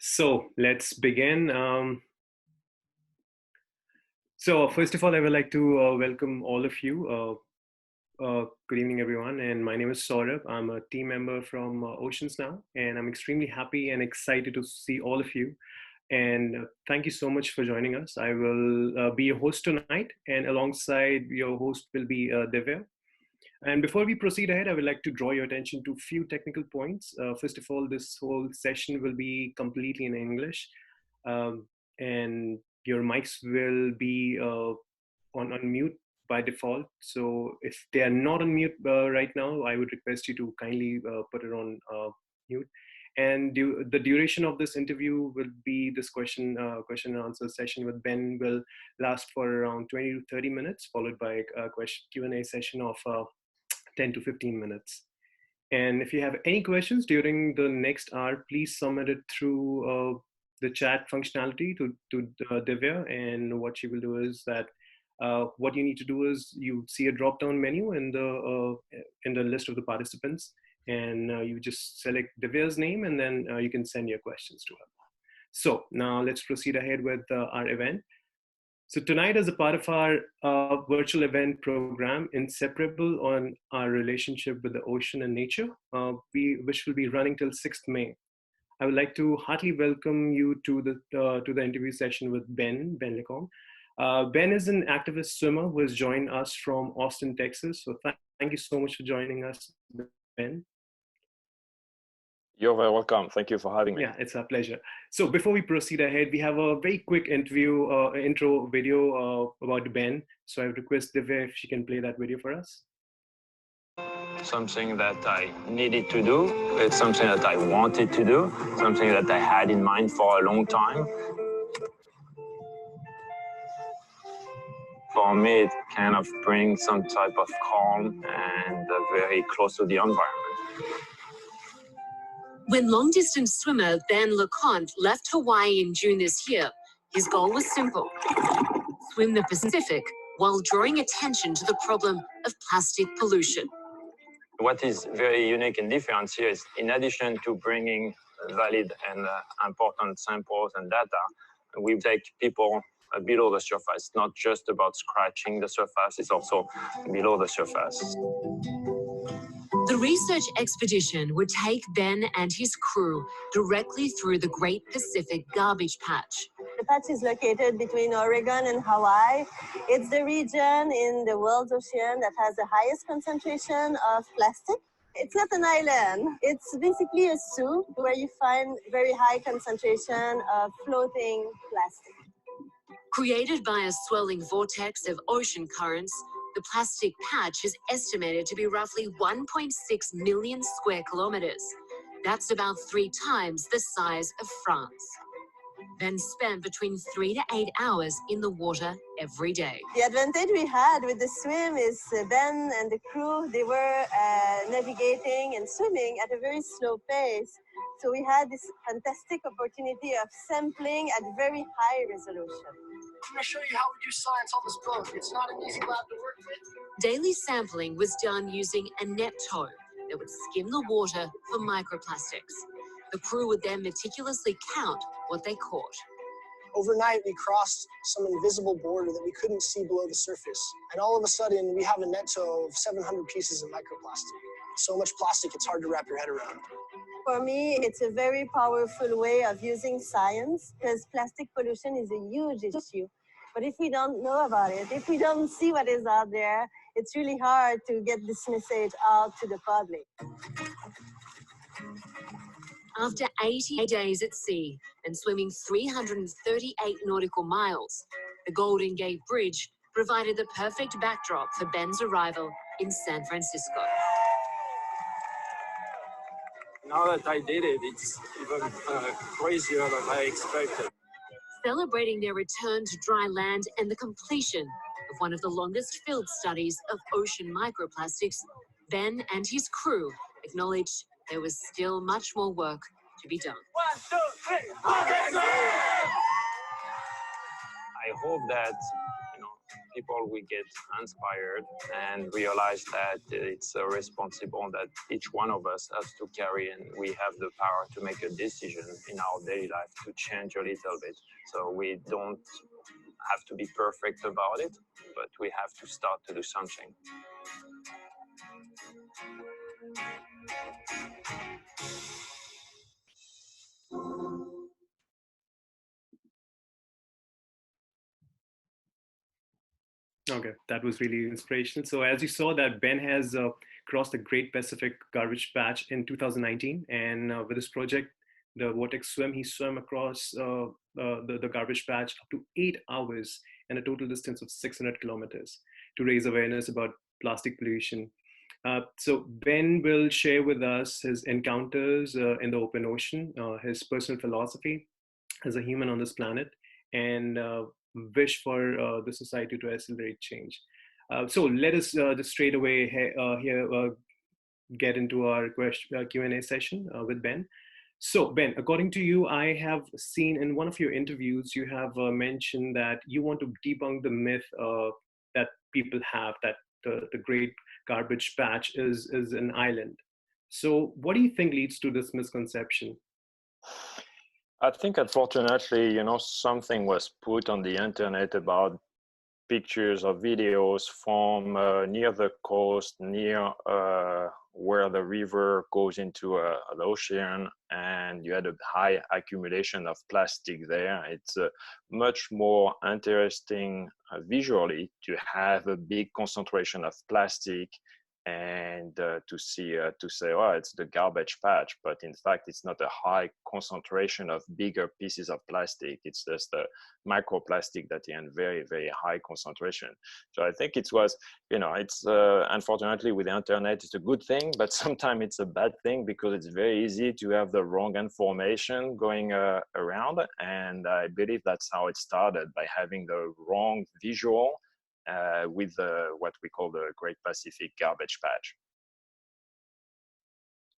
So let's begin. So first of all, I would like to welcome all of you. Good evening, everyone. And my name is Saurabh. I'm a team member from Oceans Now, and I'm extremely happy and excited to see all of you. And thank you so much for joining us. I will be your host tonight, and alongside your host will be Divya. And before we proceed ahead, I would like to draw your attention to a few technical points. First of all, this whole session will be completely in English, and your mics will be on mute by default. So if they are not on mute right now, I would request you to kindly put it on mute. And the duration of this interview will be this question and answer session with Ben will last for around 20 to 30 minutes, followed by a question Q&A session of 10 to 15 minutes. And if you have any questions during the next hour, please submit it through the chat functionality to Divya. And what she will do is that what you need to do is you see a drop-down menu in the list of the participants, and you just select Divya's name, and then you can send your questions to her. So now let's proceed ahead with our event. So tonight, as a part of our virtual event program, Inseparable, on our relationship with the ocean and nature, which will be running till 6th May. I would like to heartily welcome you to the interview session with Ben Lecomte. Ben is an activist swimmer who has joined us from Austin, Texas. So thank you so much for joining us, Ben. You're very welcome. Thank you for having me. Yeah, it's a pleasure. So before we proceed ahead, we have a very quick intro video about Ben. So I would request Divya if she can play that video for us. Something that I needed to do. It's something that I wanted to do. Something that I had in mind for a long time. For me, it kind of brings some type of calm and very close to the environment. When long-distance swimmer Ben Lecomte left Hawaii in June this year, his goal was simple: swim the Pacific while drawing attention to the problem of plastic pollution. What is very unique and different here is, in addition to bringing valid and important samples and data, we take people below the surface. It's not just about scratching the surface, it's also below the surface. The research expedition would take Ben and his crew directly through the Great Pacific Garbage Patch. The patch is located between Oregon and Hawaii. It's the region in the world's ocean that has the highest concentration of plastic. It's not an island. It's basically a soup where you find very high concentration of floating plastic. Created by a swelling vortex of ocean currents, the plastic patch is estimated to be roughly 1.6 million square kilometers. That's about 3 times the size of France. Ben spent between 3 to 8 hours in the water every day. The advantage we had with the swim is Ben and the crew, they were navigating and swimming at a very slow pace. So we had this fantastic opportunity of sampling at very high resolution. I'm going to show you how we do science on this boat. It's not an easy lab to work with. Daily sampling was done using a net tow that would skim the water for microplastics. The crew would then meticulously count what they caught. Overnight, we crossed some invisible border that we couldn't see below the surface. And all of a sudden, we have a net tow of 700 pieces of microplastic. So much plastic, it's hard to wrap your head around. For me, it's a very powerful way of using science because plastic pollution is a huge issue. But if we don't know about it, if we don't see what is out there, it's really hard to get this message out to the public. After 80 days at sea and swimming 338 nautical miles, the Golden Gate Bridge provided the perfect backdrop for Ben's arrival in San Francisco. Now that I did it, it's even crazier than I expected. Celebrating their return to dry land and the completion of one of the longest field studies of ocean microplastics, Ben and his crew acknowledged there was still much more work to be done. 1, 2, 3. I hope that people will get inspired and realize that it's responsible that each one of us has to carry, and we have the power to make a decision in our daily life to change a little bit. So we don't have to be perfect about it, but we have to start to do something. Okay, that was really inspirational. So as you saw, that Ben has crossed the Great Pacific Garbage Patch in 2019, and with this project, the Vortex Swim, he swam across the garbage patch up to 8 hours and a total distance of 600 kilometers to raise awareness about plastic pollution. So Ben will share with us his encounters in the open ocean, his personal philosophy as a human on this planet, and wish for the society to accelerate change. So let us just straight away here get into our Q&A session with Ben. So Ben, according to you, I have seen in one of your interviews, you have mentioned that you want to debunk the myth that people have that the Great Garbage Patch is an island. So what do you think leads to this misconception? I think, unfortunately, something was put on the internet about pictures or videos from near the coast, near where the river goes into an ocean, and you had a high accumulation of plastic there. It's much more interesting visually to have a big concentration of plastic and to say, oh, it's the garbage patch, but in fact, it's not a high concentration of bigger pieces of plastic. It's just a microplastic that are in very, very high concentration. So I think it was, it's unfortunately with the internet, it's a good thing, but sometimes it's a bad thing because it's very easy to have the wrong information going around. And I believe that's how it started, by having the wrong visual with what we call the Great Pacific Garbage Patch.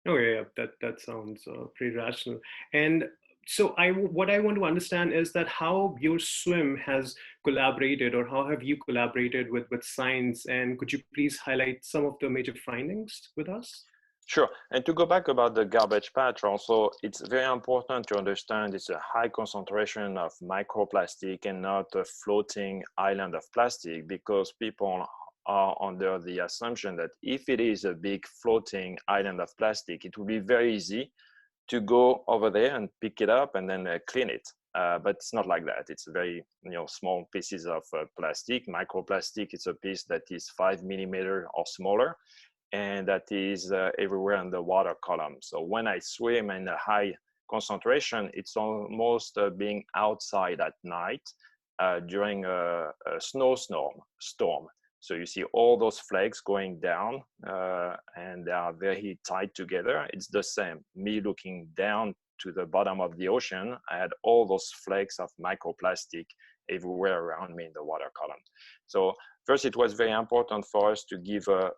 Oh yeah, that sounds pretty rational. And so what I want to understand is that how your swim has collaborated, or how have you collaborated with science? And could you please highlight some of the major findings with us? Sure. And to go back about the garbage patch also, it's very important to understand it's a high concentration of microplastic and not a floating island of plastic, because people are under the assumption that if it is a big floating island of plastic, it will be very easy to go over there and pick it up and then clean it. But it's not like that. It's very small pieces of plastic. Microplastic, it's a piece that is 5 millimeter or smaller, and that is everywhere in the water column. So when I swim in a high concentration, it's almost being outside at night during a storm. So you see all those flakes going down and they are very tight together. It's the same. Me looking down to the bottom of the ocean, I had all those flakes of microplastic everywhere around me in the water column. So first, it was very important for us to give a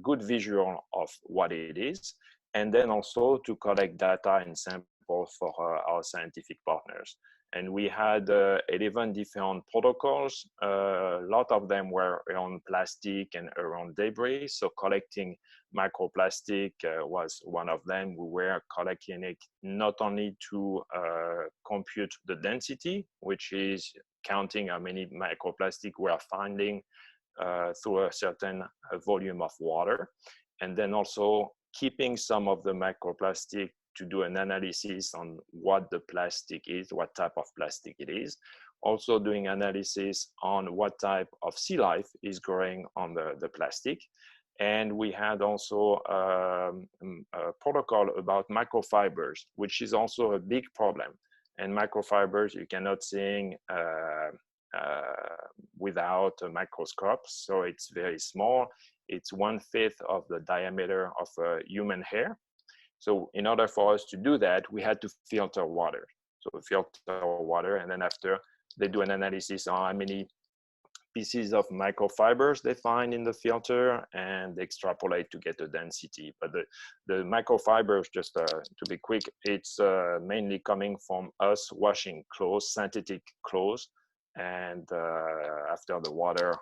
good visual of what it is, and then also to collect data and samples for our scientific partners. And we had 11 different protocols. A lot of them were around plastic and around debris. So collecting microplastic was one of them. We were collecting it not only to compute the density, which is counting how many microplastic we are finding through a certain volume of water, and then also keeping some of the microplastic to do an analysis on what the plastic is, what type of plastic it is. Also doing analysis on what type of sea life is growing on the plastic. And we had also a protocol about microfibers, which is also a big problem. And microfibers, you cannot see without a microscope. So it's very small. It's 1/5 of the diameter of a human hair. So in order for us to do that, we had to filter water. So we filter water, and then after they do an analysis on how many pieces of microfibers they find in the filter, and they extrapolate to get the density. But the microfibers, just to be quick, it's mainly coming from us washing clothes, synthetic clothes, and after the water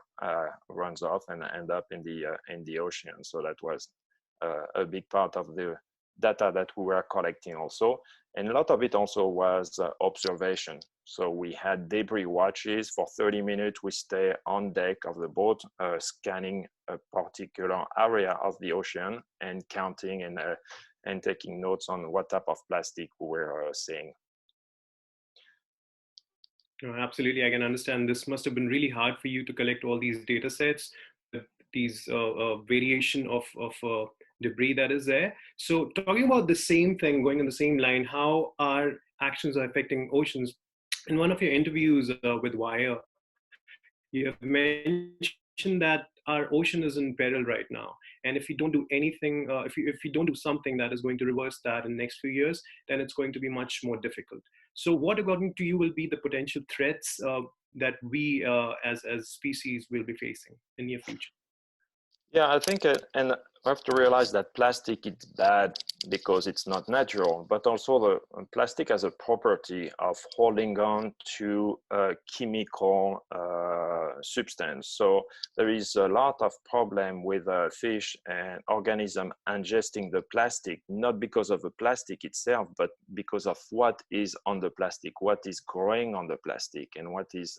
runs off and end up in the ocean. So that was a big part of the data that we were collecting also. And a lot of it also was observation. So we had debris watches. For 30 minutes, we stay on deck of the boat, scanning a particular area of the ocean and counting and taking notes on what type of plastic we were seeing. Absolutely, I can understand. This must have been really hard for you to collect all these data sets, these variation of debris that is there. So talking about the same thing, going in the same line, how our actions are affecting oceans. In one of your interviews with Wire, you have mentioned that our ocean is in peril right now, and if we don't do anything, if we don't do something that is going to reverse that in the next few years, then it's going to be much more difficult. So, what, according to you, will be the potential threats that we, as species, will be facing in the near future? Yeah, I think, and we have to realize that plastic is bad because it's not natural, but also the plastic has a property of holding on to a chemical substance. So there is a lot of problem with fish and organism ingesting the plastic, not because of the plastic itself, but because of what is on the plastic, what is growing on the plastic, and what is,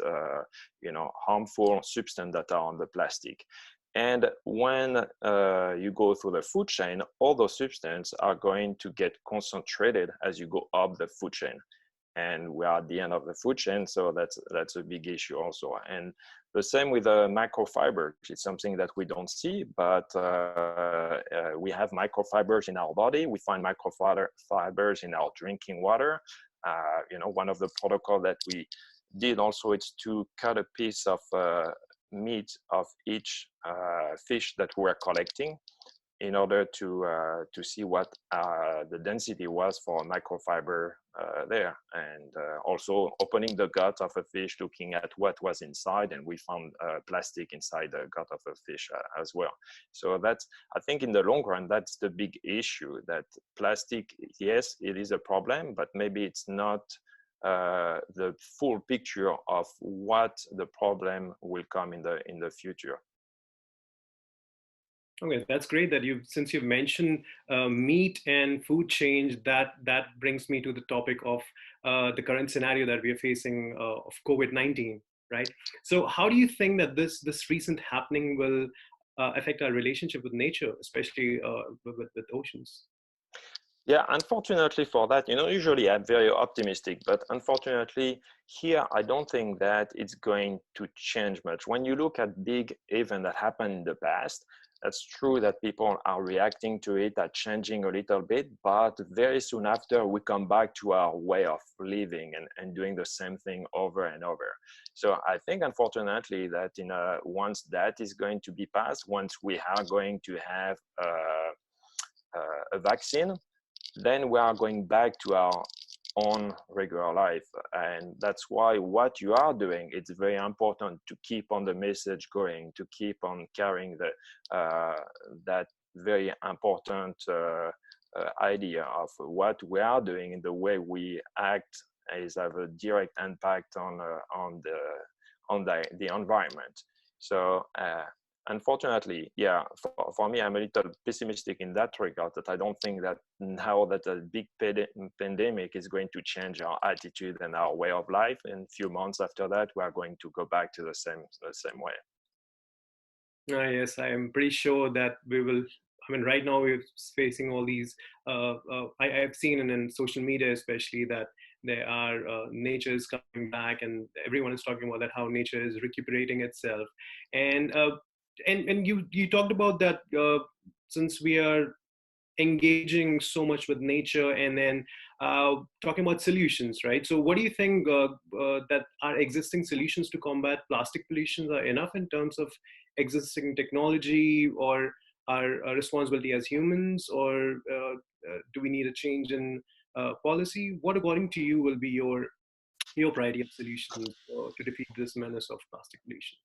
harmful substance that are on the plastic. And when you go through the food chain, all those substances are going to get concentrated as you go up the food chain. And we are at the end of the food chain, so that's a big issue also. And the same with the microfibers. It's something that we don't see, but we have microfibers in our body. We find microfibers in our drinking water. One of the protocol that we did also is to cut a piece of meat of each fish that we were collecting in order to see what the density was for microfiber there, and also opening the gut of a fish, looking at what was inside, and we found plastic inside the gut of a fish as well. So that's, I think in the long run, that's the big issue, that plastic, yes, it is a problem, but maybe it's not the full picture of what the problem will come in the future. Okay, that's great that since you've mentioned meat and food change, that brings me to the topic of the current scenario that we are facing of COVID-19, right? So how do you think that this recent happening will affect our relationship with nature, especially with oceans? Yeah, unfortunately for that, usually I'm very optimistic, but unfortunately here, I don't think that it's going to change much. When you look at big events that happened in the past, that's true that people are reacting to it, are changing a little bit, but very soon after we come back to our way of living and doing the same thing over and over. So I think unfortunately that once that is going to be passed, once we are going to have a vaccine, then we are going back to our own regular life. And that's why what you are doing, it's very important to keep on the message going, to keep on carrying that very important idea of what we are doing and the way we act is have a direct impact on the environment. So unfortunately, yeah, for me, I'm a little pessimistic in that regard, that I don't think that now that a big pandemic is going to change our attitude and our way of life. In a few months after that, we are going to go back to the same way. Yes, I am pretty sure that we will. I mean, right now we're facing all these. I have seen in social media, especially, that there are nature is coming back, and everyone is talking about that, how nature is recuperating itself. And you talked about that since we are engaging so much with nature, and then talking about solutions, right? So what do you think that our existing solutions to combat plastic pollution are enough in terms of existing technology, or our responsibility as humans, or do we need a change in policy? What, according to you, will be your variety of solutions to defeat this menace of plastic pollution?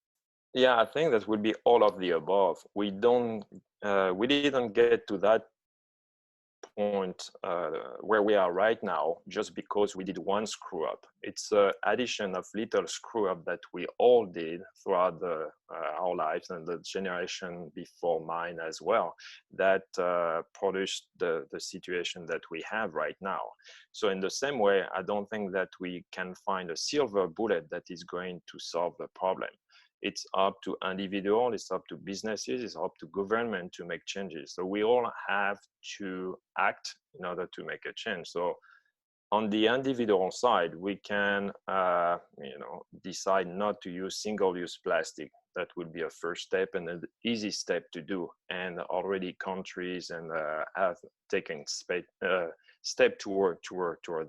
Yeah, I think that would be all of the above. We didn't get to that point where we are right now just because we did one screw up. It's an addition of little screw up that we all did throughout our lives and the generation before mine as well that produced the situation that we have right now. So in the same way, I don't think that we can find a silver bullet that is going to solve the problem. It's up to individuals, it's up to businesses, it's up to government to make changes. So we all have to act in order to make a change. So on the individual side, we can, decide not to use single-use plastic. That would be a first step and an easy step to do. And already countries have taken step toward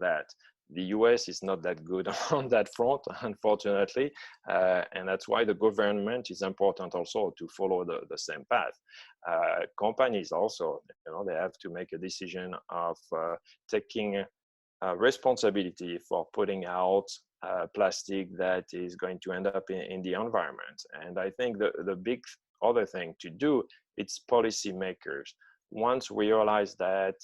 that. The US is not that good on that front, unfortunately, and that's why the government is important also to follow the same path. Companies also, they have to make a decision of taking responsibility for putting out plastic that is going to end up in the environment. And I think the big other thing to do, it's policymakers. Once we realize that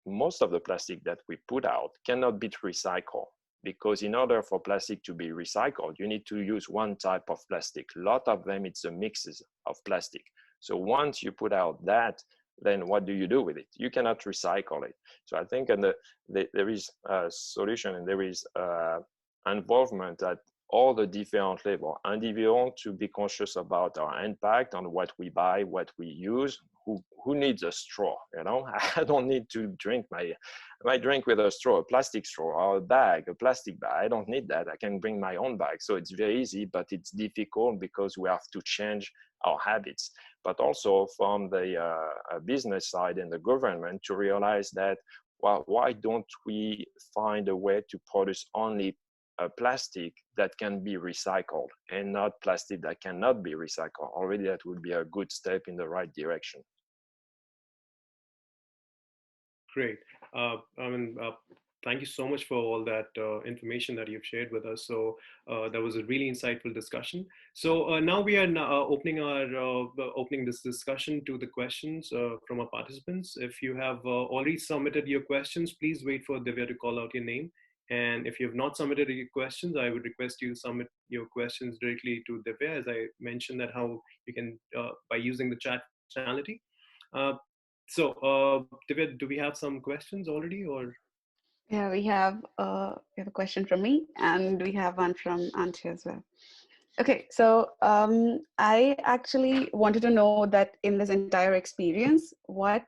most of the plastic that we put out cannot be recycled, because in order for plastic to be recycled, you need to use one type of plastic. A lot of them, it's a mixes of plastic. So once you put out that, then what do you do with it? You cannot recycle it. So I think there is a solution and there is involvement at all the different levels. Individual to be conscious about our impact on what we buy, what we use. Who needs a straw? I don't need to drink my drink with a straw, a plastic straw, or a plastic bag. I don't need that. I can bring my own bag. So it's very easy, but it's difficult because we have to change our habits. But also from the business side and the government to realize that, well, why don't we find a way to produce only plastic that can be recycled and not plastic that cannot be recycled? Already that would be a good step in the right direction. Great. Thank you so much for all that information that you've shared with us. So that was a really insightful discussion. So now we are opening this discussion to the questions from our participants. If you have already submitted your questions, please wait for Divya to call out your name. And if you have not submitted your questions, I would request you submit your questions directly to Divya, as I mentioned that how you can by using the chat functionality. So, Divya, do we have some questions already, or? Yeah, we have a question from me, and we have one from Antje as well. Okay, so I actually wanted to know that in this entire experience, what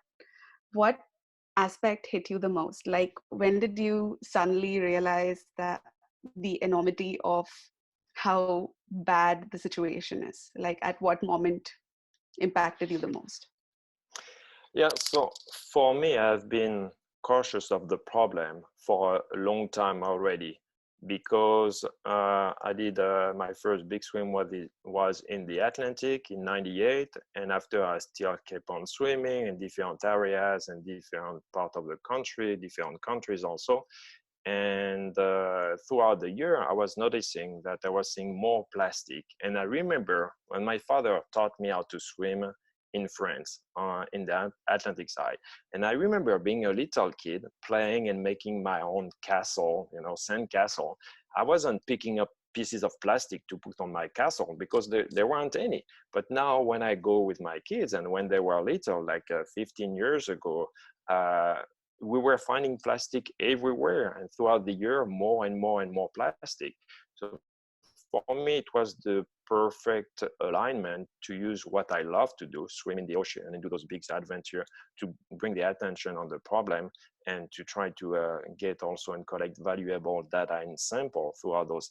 aspect hit you the most? Like, when did you suddenly realize that the enormity of how bad the situation is? Like, at what moment impacted you the most? Yeah, so for me, I've been cautious of the problem for a long time already, because I did my first big swim was in the Atlantic in '98, and after I still kept on swimming in different areas and different parts of the country, different countries also. And throughout the year, I was noticing that I was seeing more plastic. And I remember when my father taught me how to swim in France, in the Atlantic side. And I remember being a little kid playing and making my own castle, sand castle. I wasn't picking up pieces of plastic to put on my castle because there weren't any. But now when I go with my kids, and when they were little, like 15 years ago, we were finding plastic everywhere, and throughout the year, more and more and more plastic. So for me, it was the perfect alignment to use what I love to do, swim in the ocean and do those big adventures, to bring the attention on the problem and to try to get also and collect valuable data and sample throughout those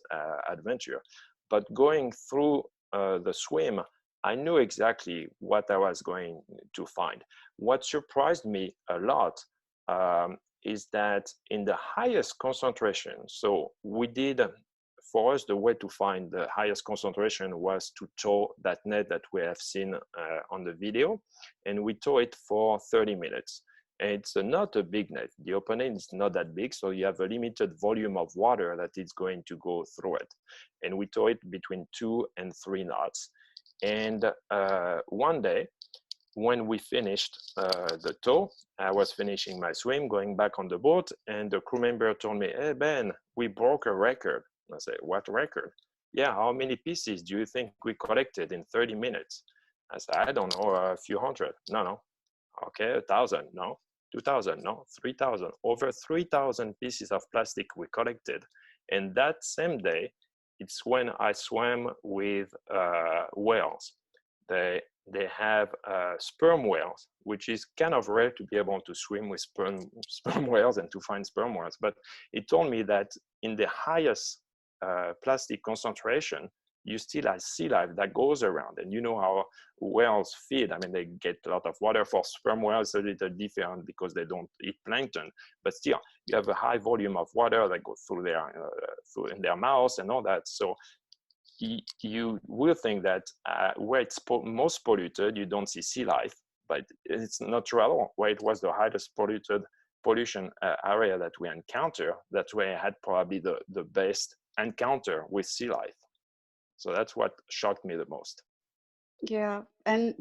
adventures. But going through the swim, I knew exactly what I was going to find. What surprised me a lot is that in the highest concentration, so we did, for us, the way to find the highest concentration was to tow that net that we have seen on the video, and we tow it for 30 minutes. And it's not a big net. The opening is not that big, so you have a limited volume of water that is going to go through it. And we tow it between 2 and 3 knots. And one day, when we finished the tow, I was finishing my swim, going back on the boat, and the crew member told me, "Hey Ben, we broke a record." I said, "What record?" "Yeah, how many pieces do you think we collected in 30 minutes?" I said, "I don't know, a few hundred." No. Okay, 1,000, no. 2,000, no. 3,000, over 3,000 pieces of plastic we collected. And that same day, it's when I swam with whales. They have sperm whales, which is kind of rare to be able to swim with sperm whales and to find sperm whales. But it told me that in the highest plastic concentration, you still have sea life that goes around. And you know how whales feed. I mean, they get a lot of water. For sperm whales, a little different because they don't eat plankton. But still, you have a high volume of water that goes through in their mouths and all that. So you will think that where it's most polluted, you don't see sea life, but it's not true at all. Where it was the highest pollution area that we encounter, that's where I had probably the best encounter with sea life. So that's what shocked me the most. Yeah, and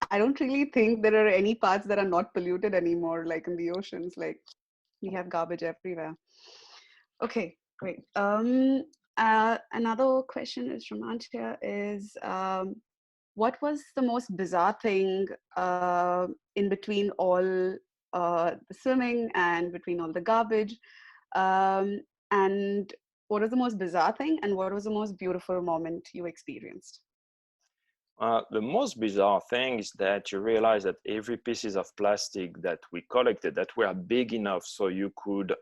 I don't really think there are any parts that are not polluted anymore, like in the oceans. Like we have garbage everywhere. Okay, great. Another question is from Antya is, what was the most bizarre thing in between all the swimming and between all the garbage? And what was the most bizarre thing and what was the most beautiful moment you experienced? The most bizarre thing is that you realize that every pieces of plastic that we collected that were big enough so you could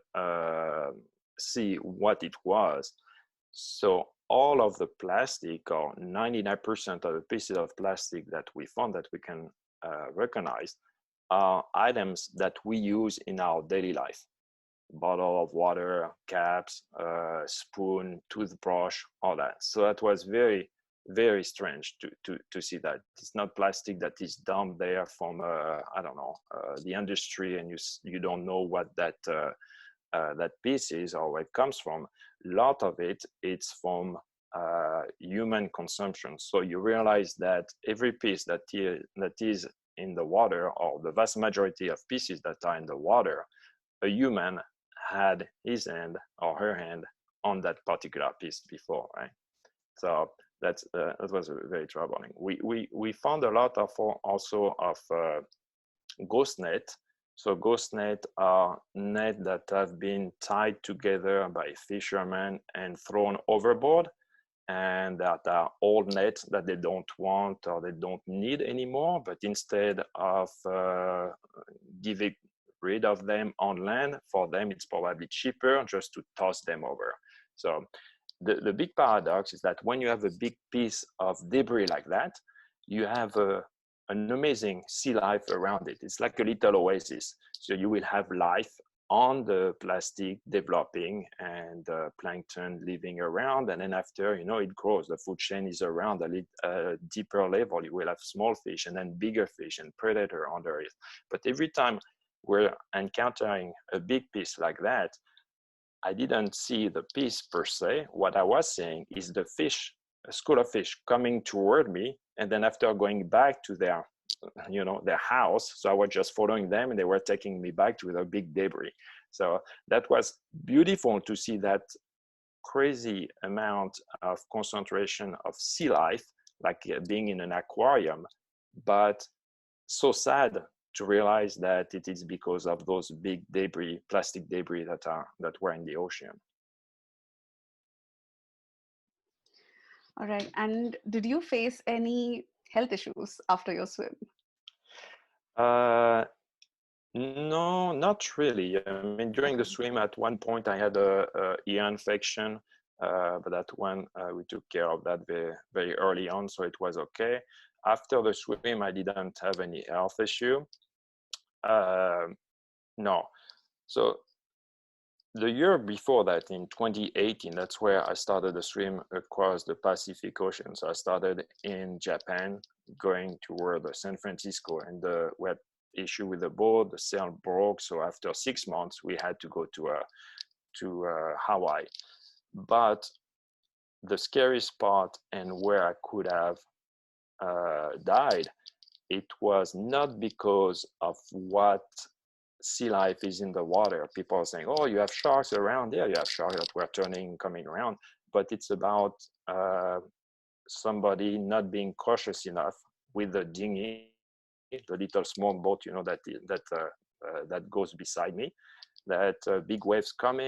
see what it was. So all of the plastic, or 99% of the pieces of plastic that we found that we can recognize, are items that we use in our daily life. Bottle of water, caps, spoon, toothbrush, all that. So that was very, very strange to see that. It's not plastic that is dumped there from, I don't know, the industry, and you don't know what that piece is or where it comes from. A lot of it's from human consumption. So you realize that every piece that is in the water, or the vast majority of pieces that are in the water, a human had his hand or her hand on that particular piece before, right? So that was very troubling. We found a lot of also of ghost net. So ghost net are net that have been tied together by fishermen and thrown overboard, and that are old nets that they don't want or they don't need anymore, but instead of giving rid of them on land, for them it's probably cheaper just to toss them over. So the big paradox is that when you have a big piece of debris like that, you have an amazing sea life around it. It's like a little oasis. So you will have life on the plastic developing, and plankton living around, and then after, it grows. The food chain is around a deeper level. You will have small fish and then bigger fish and predator under it. But every time we're encountering a big piece like that, I didn't see the piece per se. What I was seeing is the fish, a school of fish coming toward me, and then after going back to their house. So I was just following them, and they were taking me back to the big debris. So that was beautiful to see that crazy amount of concentration of sea life, like being in an aquarium, but so sad to realize that it is because of those big debris, plastic debris that were in the ocean. All right. And did you face any health issues after your swim? No, not really. I mean, during the swim, at one point, I had a ear infection, but that one we took care of that very, very early on, so it was okay. After the swim, I didn't have any health issue. No. So the year before that, in 2018, that's where I started the swim across the Pacific Ocean. So I started in Japan, going toward San Francisco, and we had issue with the boat. The sail broke, so after 6 months, we had to go to Hawaii. But the scariest part, and where I could have died, it was not because of what sea life is in the water. People are saying, oh, you have sharks around. Yeah, you have sharks that were turning, coming around. But it's about somebody not being cautious enough with the dinghy, the little small boat, you know, that goes beside me, that big waves came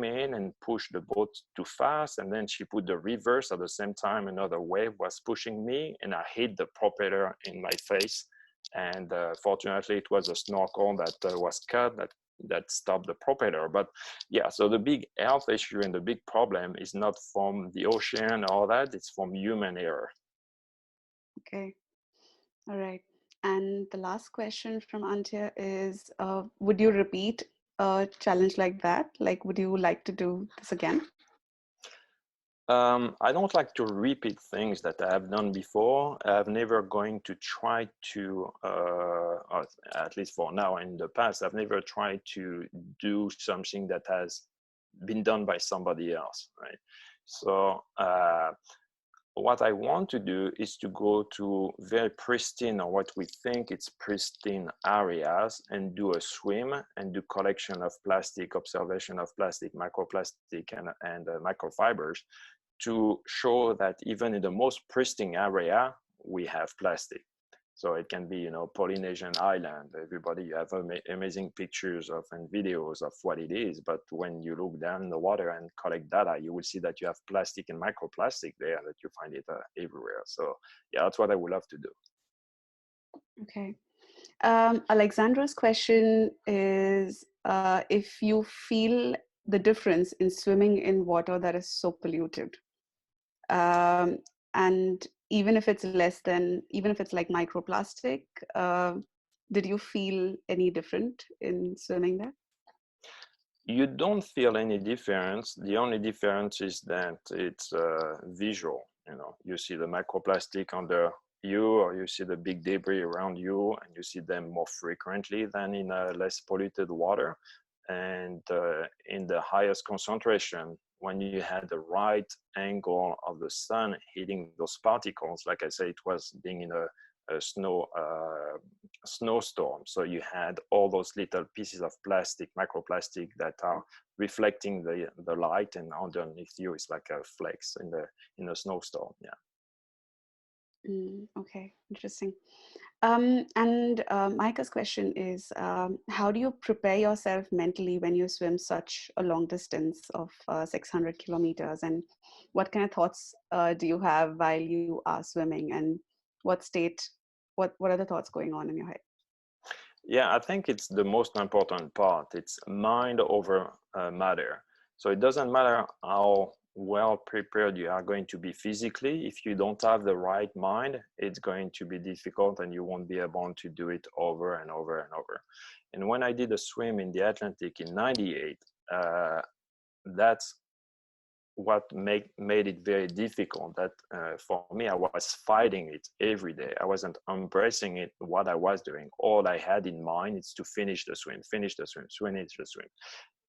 in and pushed the boat too fast, and then she put the reverse at the same time. Another wave was pushing me, and I hit the propeller in my face. And fortunately, it was a snorkel that was cut that stopped the propeller. But yeah, so the big health issue and the big problem is not from the ocean or that; it's from human error. Okay. All right. And the last question from Antje is, would you repeat a challenge like that? Like, would you like to do this again? I don't like to repeat things that I have done before. I've never going to try to, at least for now, in the past, I've never tried to do something that has been done by somebody else, right? So what I want to do is to go to very pristine, or what we think it's pristine areas, and do a swim and do collection of plastic, observation of plastic, microplastic and microfibers, to show that even in the most pristine area, we have plastic. So it can be, you know, Polynesian island. Everybody, you have amazing pictures of and videos of what it is. But when you look down in the water and collect data, you will see that you have plastic and microplastic there, that you find it everywhere. So yeah, that's what I would love to do. Okay. Alexandra's question is, if you feel the difference in swimming in water that is so polluted, and even if it's even if it's like microplastic, did you feel any different in swimming there? You don't feel any difference. The only difference is that it's visual. You know, you see the microplastic under you, or you see the big debris around you, and you see them more frequently than in less polluted water. And in the highest concentration, when you had the right angle of the sun hitting those particles, like I say, it was being in a snowstorm. So you had all those little pieces of plastic, microplastic, that are reflecting the light, and underneath you is like a flakes in a snowstorm. Yeah. Okay, interesting. And Micah's question is, how do you prepare yourself mentally when you swim such a long distance of 600 kilometers? And what kind of thoughts do you have while you are swimming? And what are the thoughts going on in your head? Yeah, I think it's the most important part. It's mind over matter. So it doesn't matter how well prepared you are going to be physically. If you don't have the right mind, it's going to be difficult, and you won't be able to do it over and over and over. And when I did a swim in the Atlantic in '98, that's what made it very difficult. That for me, I was fighting it every day. I wasn't embracing it, what I was doing. All I had in mind is to finish the swim, finish the swim, finish the swim.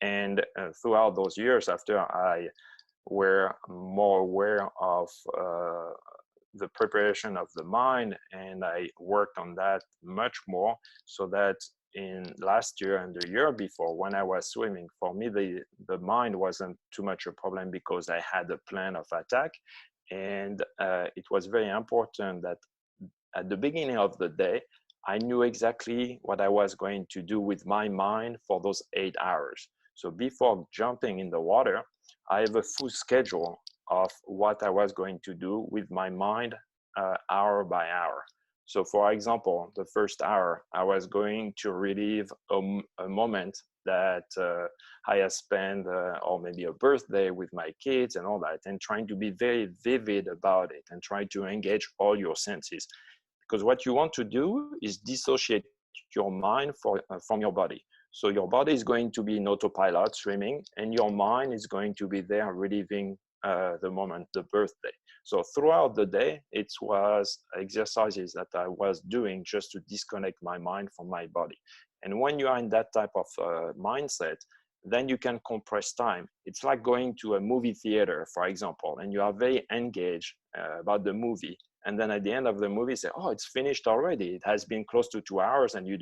And throughout those years, after I were more aware of the preparation of the mind, and I worked on that much more, so that in last year and the year before, when I was swimming, for me the mind wasn't too much a problem, because I had a plan of attack. And it was very important that at the beginning of the day, I knew exactly what I was going to do with my mind for those 8 hours. So before jumping in the water, I have a full schedule of what I was going to do with my mind, hour by hour. So for example, the first hour, I was going to relive a moment that I had spent, or maybe a birthday with my kids and all that, and trying to be very vivid about it and try to engage all your senses. Because what you want to do is dissociate your mind from your body. So your body is going to be in autopilot swimming, and your mind is going to be there reliving the moment, the birthday. So throughout the day, it was exercises that I was doing just to disconnect my mind from my body. And when you are in that type of mindset, then you can compress time. It's like going to a movie theater, for example, and you are very engaged about the movie. and then at the end of the movie say, oh, it's finished already, it has been close to 2 hours, and you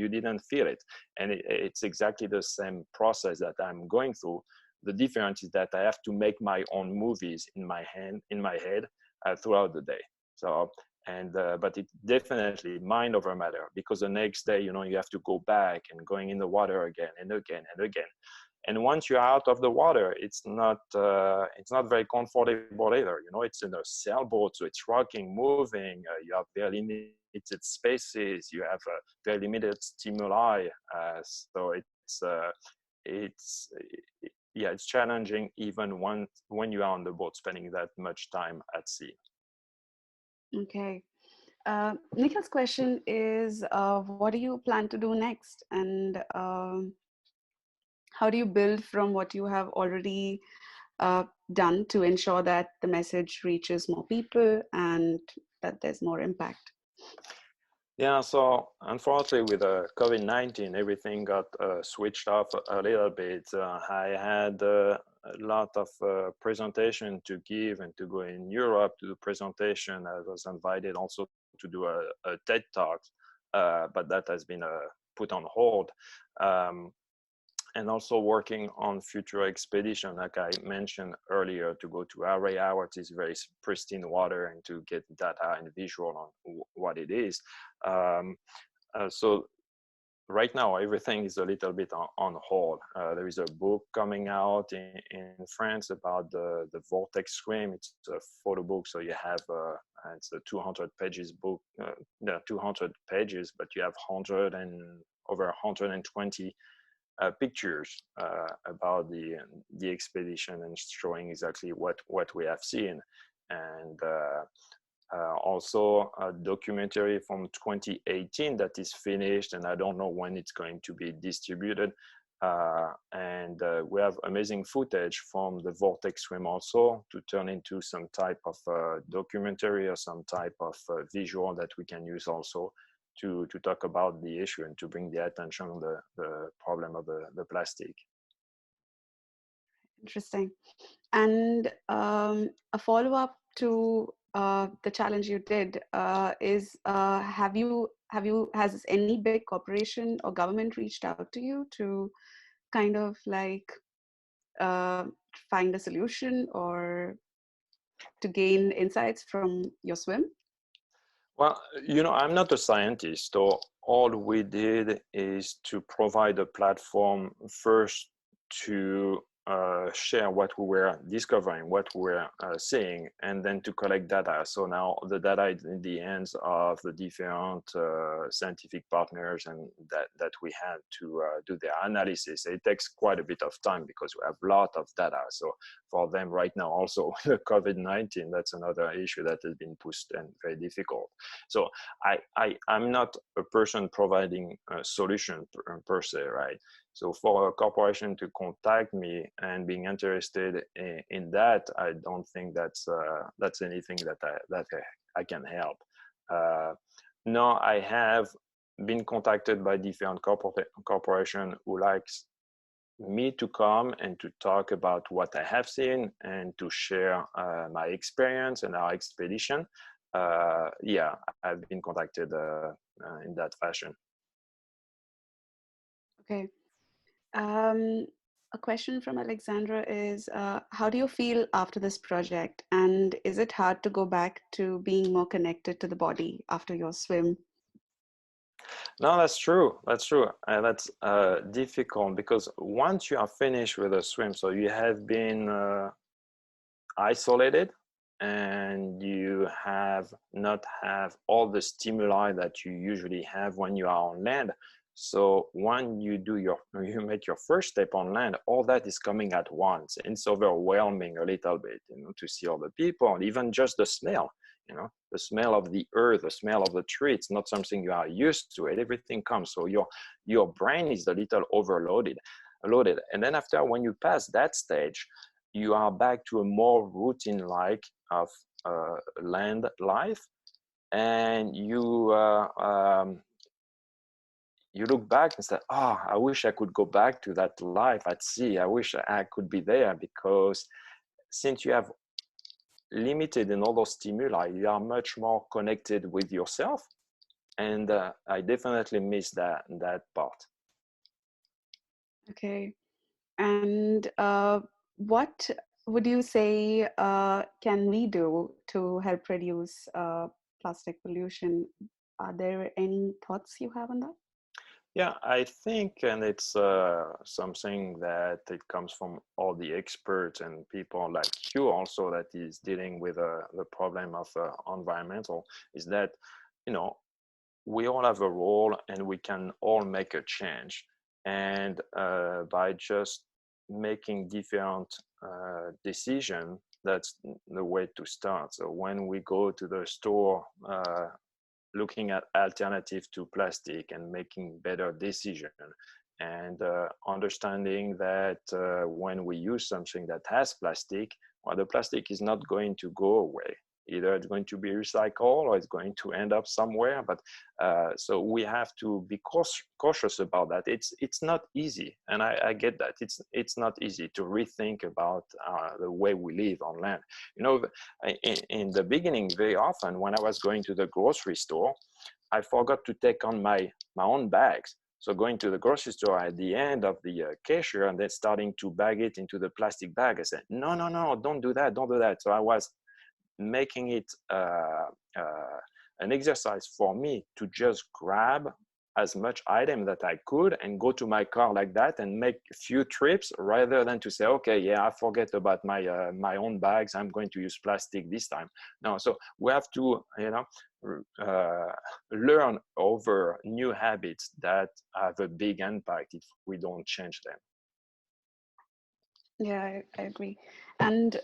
didn't feel it. And it's exactly the same process that I'm going through. The difference is that I have to make my own movies in my head throughout the day. So but it definitely mind over matter, because the next day, you have to go back and going in the water again and again and again. And once you're out of the water, it's not very comfortable either. It's in a sailboat, so it's rocking, moving. You have very limited spaces. You have very limited stimuli. So it's challenging even when you are on the boat, spending that much time at sea. Okay. Nikhil's question is, what do you plan to do next? And how do you build from what you have already done to ensure that the message reaches more people and that there's more impact? Yeah, so unfortunately with COVID-19, everything got switched off a little bit. I had a lot of presentation to give and to go in Europe to do presentation. I was invited also to do a TED Talk, but that has been put on hold. And also working on future expedition, like I mentioned earlier, to go to Area, which is very pristine water, and to get data and visual on what it is. So right now, everything is a little bit on hold. There is a book coming out in France about the Vortex swim. It's a photo book, so you have it's a 200 pages book, 200 pages, but you have over 120 pictures about the expedition, and showing exactly what we have seen. And also a documentary from 2018 that is finished, and I don't know when it's going to be distributed. And we have amazing footage from the Vortex swim also to turn into some type of documentary or some type of visual that we can use also to talk about the issue and to bring the attention on the problem of the plastic. Interesting. And a follow-up to the challenge you did is, has any big corporation or government reached out to you to kind of like find a solution or to gain insights from your swim? Well, I'm not a scientist, so all we did is to provide a platform first to share what we were discovering, what we were seeing, and then to collect data. So now the data is in the hands of the different scientific partners, and that we had to do their analysis. It takes quite a bit of time because we have a lot of data. So for them right now also, the COVID-19, that's another issue that has been pushed and very difficult. So I'm not a person providing a solution per se, right? So for a corporation to contact me and being interested in that, I don't think that's anything that I can help. No, I have been contacted by different corporation who likes me to come and to talk about what I have seen and to share my experience and our expedition. Yeah, I've been contacted in that fashion. Okay. A question from Alexandra is, how do you feel after this project? And is it hard to go back to being more connected to the body after your swim? No, that's true. That's true. That's difficult because once you are finished with a swim, so you have been isolated and you have not have all the stimuli that you usually have when you are on land. So when you make your first step on land, all that is coming at once. And it's overwhelming a little bit, to see all the people and even just the smell, the smell of the earth, the smell of the tree. It's not something you are used to. Everything comes. So your brain is a little loaded. And then after, when you pass that stage, you are back to a more routine-like of land life, and you look back and say, "Oh, I wish I could go back to that life at sea. I wish I could be there," because since you have limited in all those stimuli, you are much more connected with yourself. And I definitely miss that part. Okay. And what would you say can we do to help reduce plastic pollution? Are there any thoughts you have on that? Yeah, I think, and it's something that it comes from all the experts and people like you also that is dealing with the problem of environmental, is that, you know, we all have a role and we can all make a change. And by just making different decision, that's the way to start. So when we go to the store, looking at alternative to plastic and making better decision, and understanding that when we use something that has plastic, well, the plastic is not going to go away. Either it's going to be recycled or it's going to end up somewhere. But so we have to be cautious about that. It's not easy, and I get that. It's not easy to rethink about the way we live on land. You know, in the beginning, very often when I was going to the grocery store, I forgot to take on my own bags. So going to the grocery store at the end of the cashier and then starting to bag it into the plastic bag, I said, no, don't do that, don't do that. So I was making it an exercise for me to just grab as much item that I could and go to my car like that and make a few trips, rather than to say, okay, yeah, I forget about my my own bags, I'm going to use plastic this time. No, so we have to, you know, learn over new habits that have a big impact if we don't change them. Yeah, I agree. And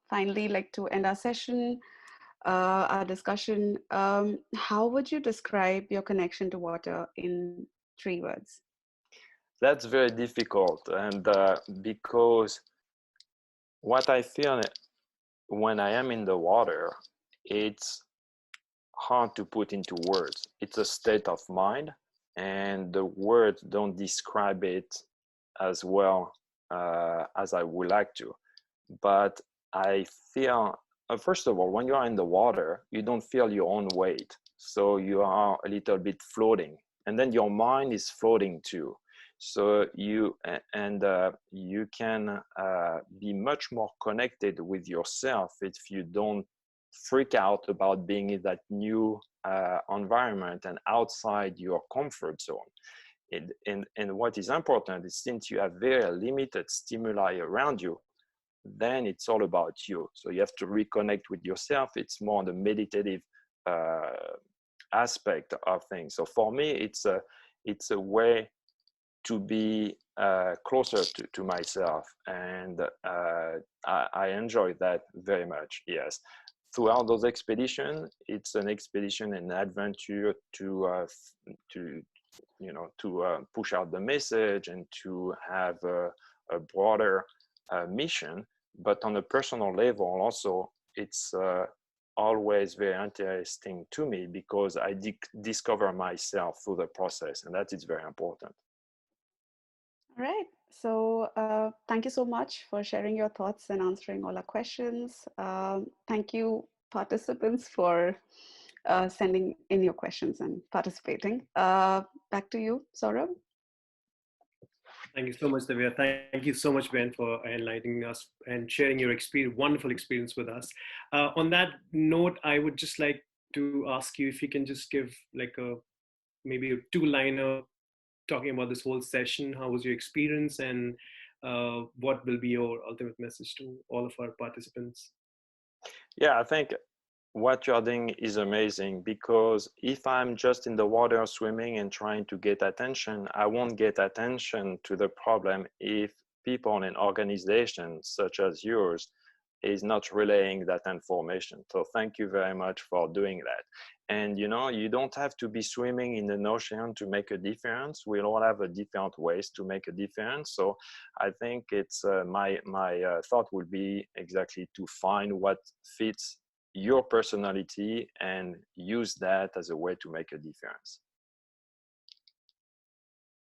finally, like to end our session, our discussion, how would you describe your connection to water in 3 words? That's very difficult, and because what I feel when I am in the water, it's hard to put into words. It's a state of mind, and the words don't describe it as well as I would like to. But I feel, first of all, when you are in the water, you don't feel your own weight. So you are a little bit floating. And then your mind is floating too. So you you can be much more connected with yourself if you don't freak out about being in that new environment and outside your comfort zone. And what is important is, since you have very limited stimuli around you, then it's all about you. So you have to reconnect with yourself. It's more on the meditative aspect of things. So for me, it's a way to be closer to myself, and I enjoy that very much. Yes, throughout those expeditions, it's an expedition and adventure to you know, to push out the message and to have a broader mission. But on a personal level also, it's always very interesting to me because I discover myself through the process, and that is very important. All right. So thank you so much for sharing your thoughts and answering all our questions. Thank you, participants, for sending in your questions and participating. Back to you, Saurabh. Thank you so much, Divya. Thank you so much, Ben, for enlightening us and sharing your experience, wonderful experience with us. On that note, I would just like to ask you if you can just give like a maybe a two-liner talking about this whole session. How was your experience, and what will be your ultimate message to all of our participants? Yeah, I think what you're doing is amazing, because if I'm just in the water swimming and trying to get attention, I won't get attention to the problem if people in organizations such as yours is not relaying that information. So thank you very much for doing that. And you know, you don't have to be swimming in an ocean to make a difference. We all have a different ways to make a difference. So I think it's my thought would be exactly to find what fits your personality and use that as a way to make a difference.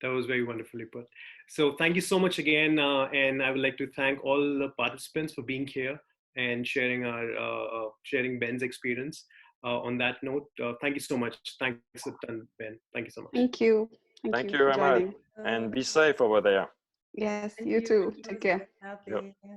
That was very wonderfully put. So thank you so much again. And I would like to thank all the participants for being here. and sharing Ben's experience. On that note, thank you so much. Thanks a ton, Ben. Thank you so much. Thank you. Thank you for very much. joining. And be safe over there. Yes, And you too. too. Take care. Happy. Yep. Yeah.